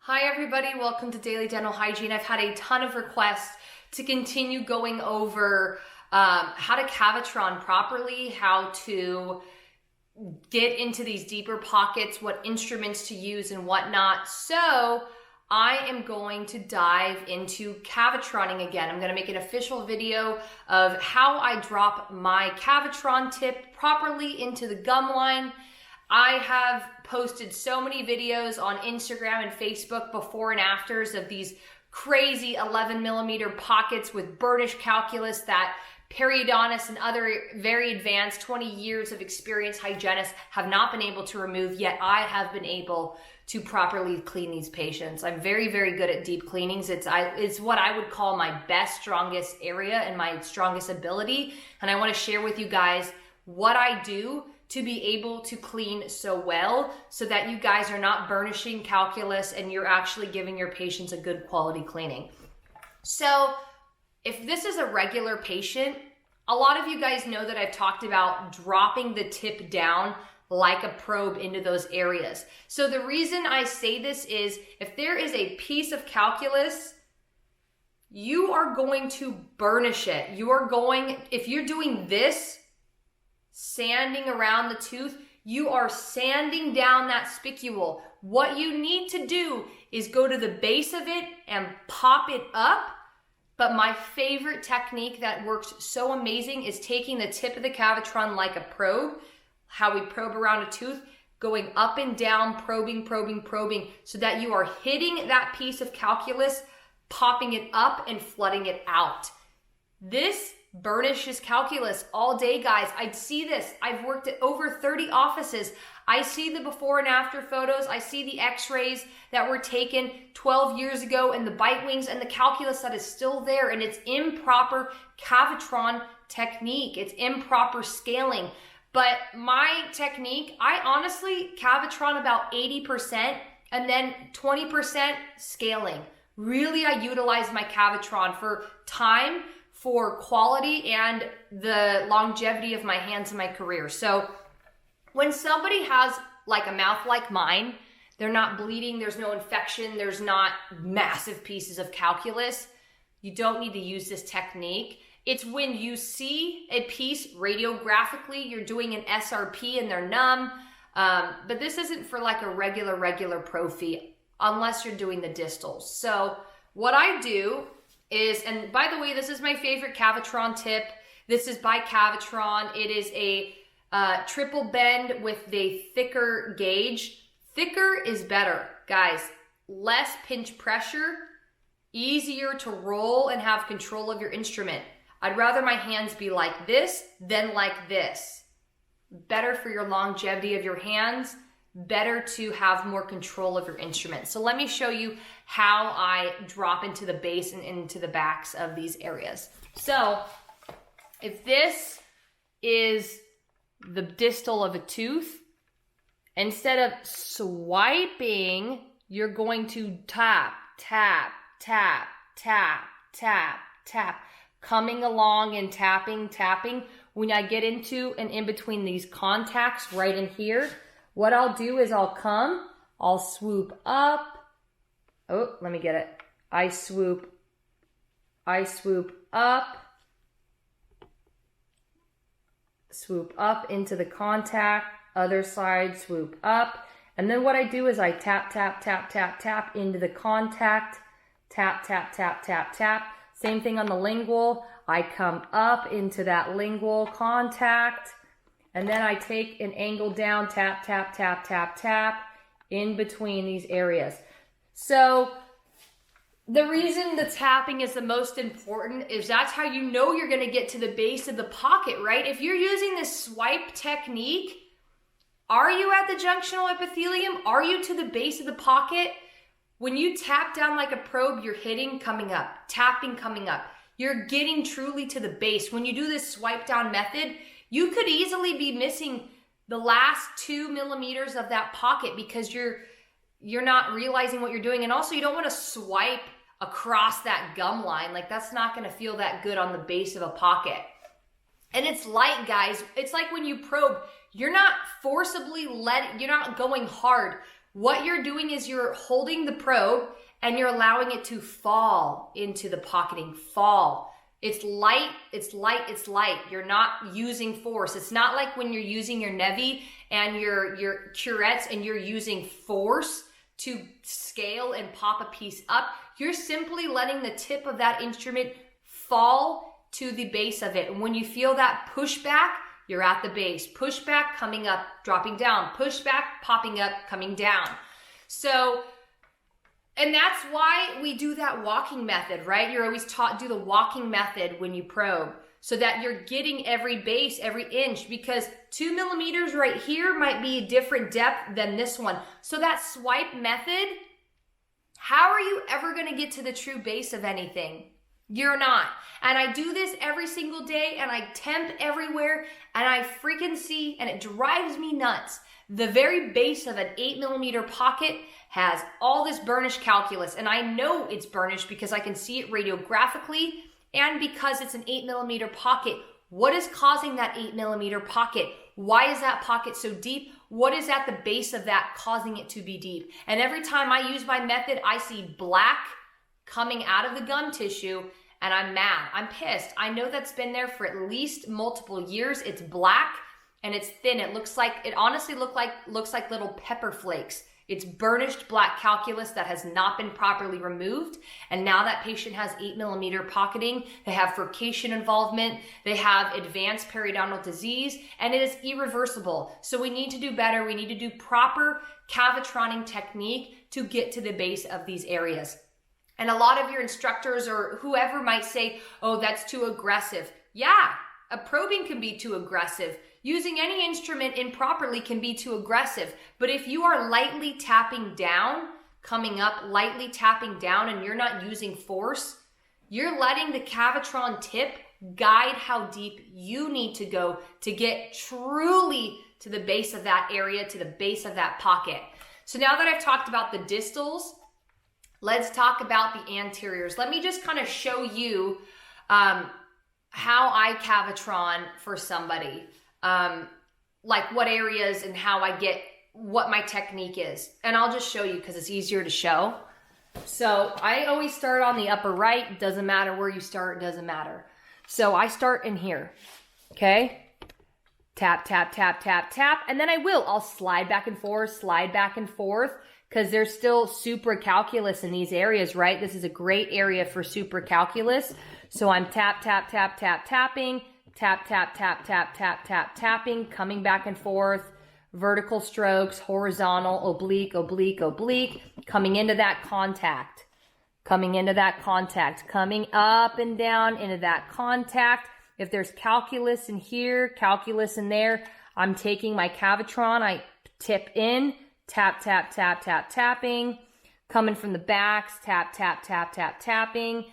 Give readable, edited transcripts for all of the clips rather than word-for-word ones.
Hi everybody, welcome to Daily Dental Hygiene. I've had a ton of requests to continue going over how to Cavitron properly, how to get into these deeper pockets, what instruments to use and whatnot. So I am going to dive into Cavitroning again. I'm going to make an official video of how I drop my Cavitron tip properly into the gum line. I have posted so many videos on Instagram and Facebook before and afters of these crazy 11mm pockets with burnish calculus that periodontists and other very advanced 20 years of experience hygienists have not been able to remove, yet I have been able to properly clean these patients. I'm very, very good at deep cleanings. It's what I would call my best, strongest area and my strongest ability. And I want to share with you guys what I do to be able to clean so well so that you guys are not burnishing calculus and you're actually giving your patients a good quality cleaning. So if this is a regular patient, a lot of you guys know that I've talked about dropping the tip down like a probe into those areas. So the reason I say this is if there is a piece of calculus, you are going to burnish it. If you're doing this, sanding around the tooth, you are sanding down that spicule. What you need to do is go to the base of it and pop it up. But my favorite technique that works so amazing is taking the tip of the Cavitron like a probe, how we probe around a tooth, going up and down, probing, so that you are hitting that piece of calculus, popping it up and flooding it out. This burnishes calculus all day, guys. I'd see this. I've worked at over 30 offices. I see the before and after photos. I see the x-rays that were taken 12 years ago and the bite wings and the calculus that is still there, and it's improper Cavitron technique. It's improper scaling. But my technique, I honestly Cavitron about 80% and then 20% scaling. Really, I utilize my Cavitron for time, for quality, and the longevity of my hands in my career. So when somebody has like a mouth like mine, they're not bleeding, there's no infection, there's not massive pieces of calculus, you don't need to use this technique. It's when you see a piece radiographically, you're doing an SRP and they're numb, but this isn't for like a regular prophy unless you're doing the distals. So what I do is, and by the way, this is my favorite Cavitron tip. This is by Cavitron. It is a triple bend with the thicker gauge. Thicker is better, guys. Less pinch pressure, easier to roll and have control of your instrument. I'd rather my hands be like this than like this. Better for your longevity of your hands, better to have more control of your instrument. So let me show you how I drop into the base and into the backs of these areas. So if this is the distal of a tooth, instead of swiping, you're going to tap, tap, tap, tap, tap, tap, coming along and tapping, tapping. When I get into and in between these contacts right in here, what I'll do is I'll swoop up. Oh, let me get it. I swoop up into the contact, other side, swoop up. And then what I do is I tap, tap, tap, tap, tap into the contact, tap, tap, tap, tap, tap. Same thing on the lingual. I come up into that lingual contact, and then I take an angle down, tap, tap, tap, tap, tap, in between these areas. So the reason the tapping is the most important is that's how you know you're gonna get to the base of the pocket, right? If you're using this swipe technique, are you at the junctional epithelium? Are you to the base of the pocket? When you tap down like a probe, you're hitting, coming up, tapping, coming up. You're getting truly to the base. When you do this swipe down method, you could easily be missing the last 2 millimeters of that pocket because you're not realizing what you're doing. And also you don't want to swipe across that gum line. Like that's not going to feel that good on the base of a pocket. And it's light, guys. It's like when you probe, you're not forcibly you're not going hard. What you're doing is you're holding the probe and you're allowing it to fall into the pocketing, fall. It's light, it's light, it's light. You're not using force. It's not like when you're using your Nevi and your curettes and you're using force to scale and pop a piece up. You're simply letting the tip of that instrument fall to the base of it. And when you feel that pushback, you're at the base. Pushback, coming up, dropping down. Pushback, popping up, coming down. So, and that's why we do that walking method, right? You're always taught do the walking method when you probe so that you're getting every base, every inch, because 2 millimeters right here might be a different depth than this one. So that swipe method, how are you ever going to get to the true base of anything? You're not. And I do this every single day and I temp everywhere and I freaking see, and it drives me nuts. The very base of an 8 millimeter pocket has all this burnished calculus, and I know it's burnished because I can see it radiographically and because it's an 8 millimeter pocket. What is causing that 8 millimeter pocket? Why is that pocket so deep? What is at the base of that causing it to be deep? And every time I use my method, I see black coming out of the gum tissue and I'm mad. I'm pissed. I know that's been there for at least multiple years. It's black and it's thin. It honestly looks like little pepper flakes. It's burnished black calculus that has not been properly removed. And now that patient has 8 millimeter pocketing, they have furcation involvement, they have advanced periodontal disease, and it is irreversible. So we need to do better. We need to do proper Cavitroning technique to get to the base of these areas. And a lot of your instructors or whoever might say, oh, that's too aggressive. Yeah, a probing can be too aggressive. Using any instrument improperly can be too aggressive. But if you are lightly tapping down, coming up, lightly tapping down, and you're not using force, you're letting the Cavitron tip guide how deep you need to go to get truly to the base of that area, to the base of that pocket. So now that I've talked about the distals, let's talk about the anteriors. Let me just kind of show you how I Cavitron for somebody. Like what areas and how I get what my technique is. And I'll just show you because it's easier to show. So I always start on the upper right. Doesn't matter where you start, doesn't matter. So I start in here, okay? Tap, tap, tap, tap, tap. And then I'll slide back and forth, because there's still supracalculus in these areas, right? This is a great area for supracalculus. So I'm tap, tap, tap, tap, tapping. Tap, tap, tap, tap, tap, tap, tapping, coming back and forth, vertical strokes, horizontal, oblique, oblique, oblique, coming into that contact, coming up and down into that contact. If there's calculus in here, calculus in there, I'm taking my Cavitron, I tip in, tap, tap, tap, tap, tapping, coming from the backs, tap, tap, tap, tap, tapping.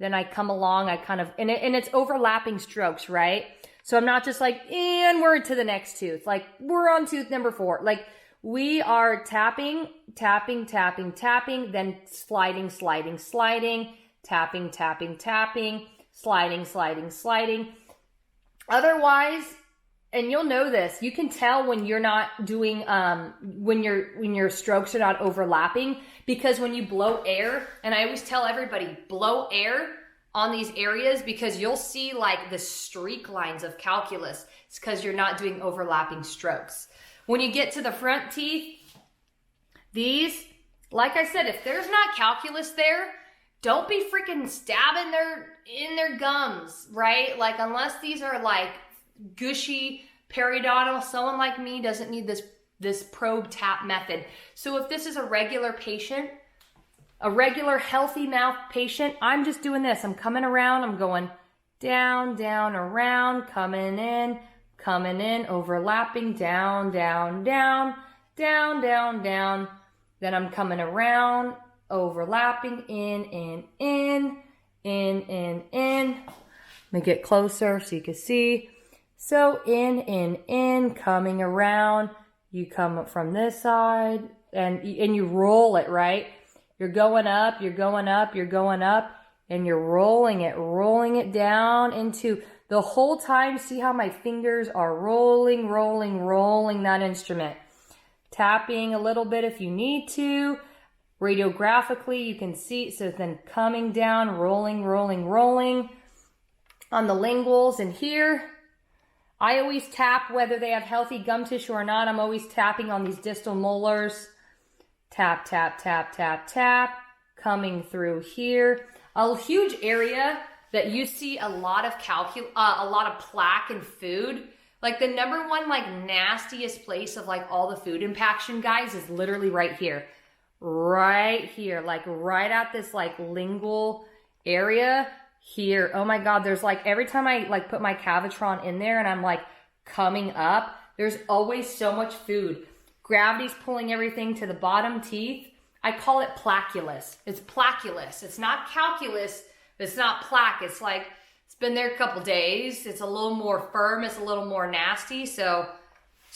Then I come along, and it's overlapping strokes, right? So I'm not just like, and we're to the next tooth. Like, we're on tooth number 4. Like, we are tapping, tapping, tapping, tapping, then sliding, sliding, sliding, tapping, tapping, tapping, sliding, sliding, sliding. Otherwise, and you'll know this, you can tell when you're not doing, when your strokes are not overlapping, because when you blow air, and I always tell everybody, blow air on these areas because you'll see like the streak lines of calculus. It's because you're not doing overlapping strokes. When you get to the front teeth, these, like I said, if there's not calculus there, don't be freaking stabbing in their gums, right? Like, unless these are like gushy periodontal, someone like me doesn't need this probe tap method. So if this is a regular patient, a regular healthy mouth patient, I'm just doing this. I'm coming around, I'm going down, down, around, coming in, overlapping, down, down, down, down, down, down. Then I'm coming around, overlapping, in. Let me get closer so you can see. So in, coming around. You come up from this side and you roll it, right? You're going up, you're going up, you're going up, and you're rolling it down into the whole time. See how my fingers are rolling that instrument. tapping a little bit if you need to. Radiographically, you can see, so then coming down, rolling, rolling, rolling on the linguals. And here, I always tap whether they have healthy gum tissue or not. I'm always tapping on these distal molars. Tap, tap, tap, tap, tap, coming through here. A huge area that you see a lot of plaque in food. Like the number one like nastiest place of like all the food impaction, guys, is literally right here. Right here, like right at this like lingual area here. Oh my God, there's like every time I like put my Cavitron in there and I'm like coming up, there's always so much food. Gravity's pulling everything to the bottom teeth. I call it placulus. It's placulus. It's not calculus, but it's not plaque. It's like, it's been there a couple days. It's a little more firm. It's a little more nasty. So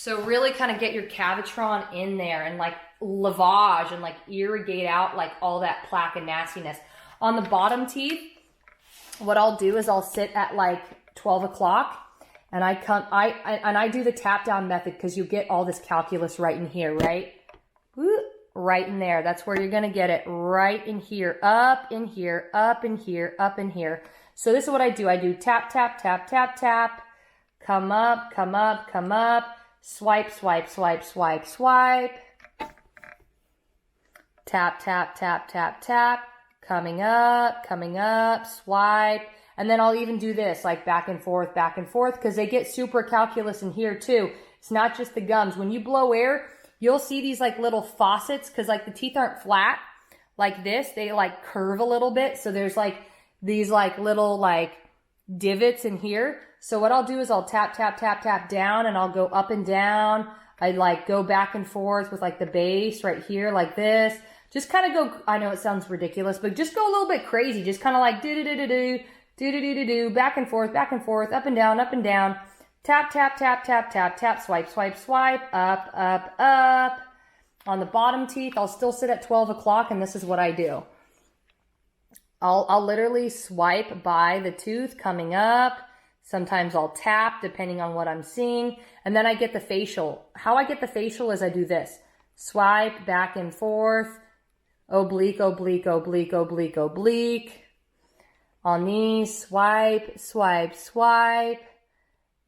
really kind of get your Cavitron in there and like lavage and like irrigate out like all that plaque and nastiness. On the bottom teeth, what I'll do is I'll sit at like 12 o'clock and I do the tap down method because you get all this calculus right in here, right? Woo, right in there. That's where you're going to get it, right in here, up in here, up in here, up in here. So this is what I do. I do tap, tap, tap, tap, tap, come up, come up, come up, swipe, swipe, swipe, swipe, swipe, tap, tap, tap, tap, tap, coming up, swipe. And then I'll even do this, like back and forth, because they get super calculus in here too. It's not just the gums. When you blow air, you'll see these like little faucets, because like the teeth aren't flat like this. They like curve a little bit. So there's like these like little like divots in here. So what I'll do is I'll tap, tap, tap, tap down, and I'll go up and down. I like go back and forth with like the base right here like this. Just kind of go, I know it sounds ridiculous, but just go a little bit crazy. Just kind of like do-do-do-do-do, do-do-do-do-do, back and forth, up and down, tap, tap, tap, tap, tap, tap, swipe, swipe, swipe, up, up, up. On the bottom teeth, I'll still sit at 12 o'clock, and this is what I do. I'll literally swipe by the tooth coming up. Sometimes I'll tap, depending on what I'm seeing. And then I get the facial. How I get the facial is I do this. Swipe, back and forth, oblique, oblique, oblique, oblique, oblique. On these, swipe, swipe, swipe,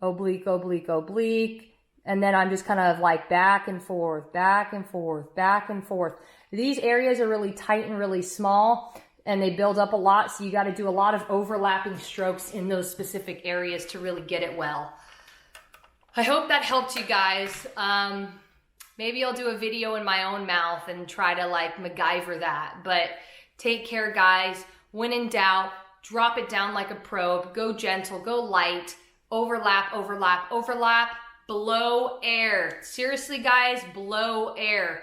oblique, oblique, oblique. And then I'm just kind of like back and forth, back and forth, back and forth. These areas are really tight and really small, and they build up a lot. So you got to do a lot of overlapping strokes in those specific areas to really get it well. I hope that helped you guys. Maybe I'll do a video in my own mouth and try to like MacGyver that. But take care, guys. When in doubt, drop it down like a probe. Go gentle, go light. Overlap, overlap, overlap. Blow air. Seriously, guys, blow air.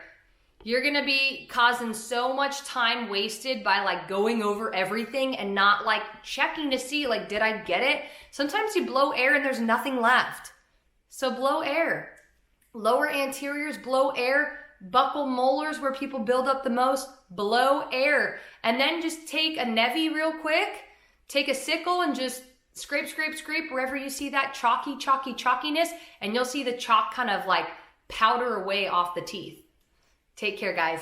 You're going to be causing so much time wasted by like going over everything and not like checking to see like, did I get it? Sometimes you blow air and there's nothing left. So blow air. Lower anteriors, blow air. Buccal molars, where people build up the most, blow air. And then just take a Nevi real quick. Take a sickle and just scrape, scrape, scrape wherever you see that chalky, chalky, chalkiness. And you'll see the chalk kind of like powder away off the teeth. Take care, guys.